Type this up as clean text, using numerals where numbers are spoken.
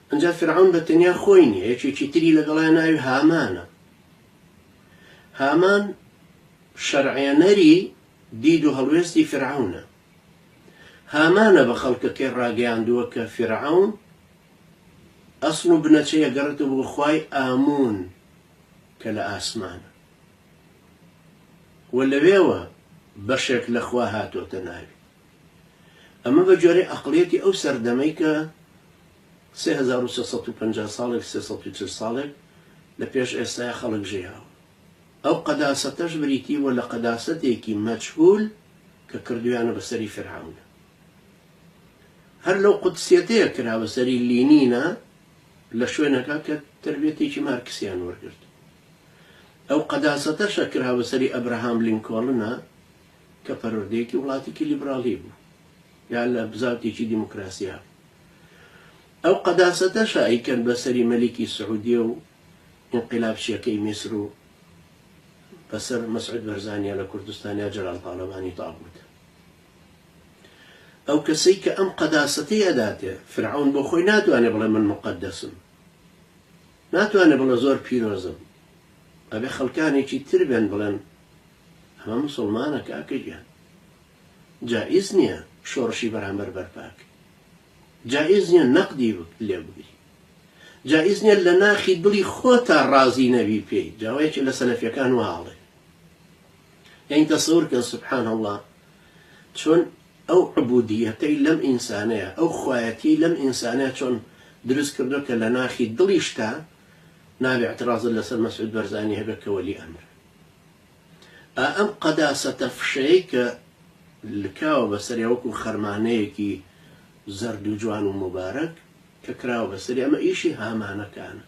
ئەنجا فرعون بەتەنیا خۆی نییە، یەکێکی تری لەگەڵای ناوی هامانە. هامان شەرعێنەری دید و هەڵوێستی فرعونە. هامانە بە خەڵکەکەی ڕاگەیاندووە کە فرعون ئەسڵ و بنەچەیە گەڕێتە بۆ خوای ئامون کە لە ئاسمانە، وە لەوێوە بەشێک لە خوا هاتۆتە ناوی. ئەمە بە جۆرەی عەقڵیەتی ئەو سەردەمەی کە 3350 ساڵێک 340 ساڵێک لە پێش ئێستای خەڵک ژیاوە. ئەو قەداسەتەش بریتیوە لە قەداسەتێکی مەجهول کە کردویانە بەسەری فرعونە. هەر لەو قودسیەتەیە کرا بەسەری لینینە لە شوێنەکە کە تربێتێکی مارکسیان وەرگرت. ئەو قەداسەتەشە کرا بەسەری ئەبراهام لینکۆڵنە کە پەروەردەیەکی وڵاتێکی لیبرالی بوو یا لە بزاوتێکی دیموکراسیا. ئەو قەداسەتەشە ئەیکەن بەسەری مەلیکی سعودیە و ئینقلابچیەکەی میسر و بەسەر مەسعود بەرزانیە لە کوردستانیا جەلال پاڵەوانی تاغوت. ئەو کەسەی کە ئەم قەداسەتەی ئەداتێ، فرعون بۆ خۆی ناتوانێ بڵێ من مقەدەسم، ناتوانێ بڵێ زۆر پیرۆزم، ئەبێ خەڵکانێکی تر بێن بڵێن ئەمە موسڵمانە کاکەگیان. جائز نییە شۆڕشی بەرامبەر بەرپاک، جائز نییە نەقدی لێ بگری، جائز نییە لە ناخی دڵی خۆتا ڕازی نەبی پێی. جاوایەکی لە سەلەفیەکان وهاڵێ، یعنی تەسەوورکەن سبحان الله چۆن ئەو عبودیەتەی لەم ئینسانەیە، ئەو خوایەتی لەم ئینسانەیە چۆن دروست کردو کە لە ناخی دڵیشتا نابێ اعتراضت لەسەر مەسعود بەرزانی هەبێ کە وەلی ئەمر. ئەم قەداسەتە فشەیە کە لکاوە بەسەری وەکو خەرمانەیەکی زەرد و جوان و مبارەک کە کراوە بەسەری ئەمە ئیشی هامانەکانە.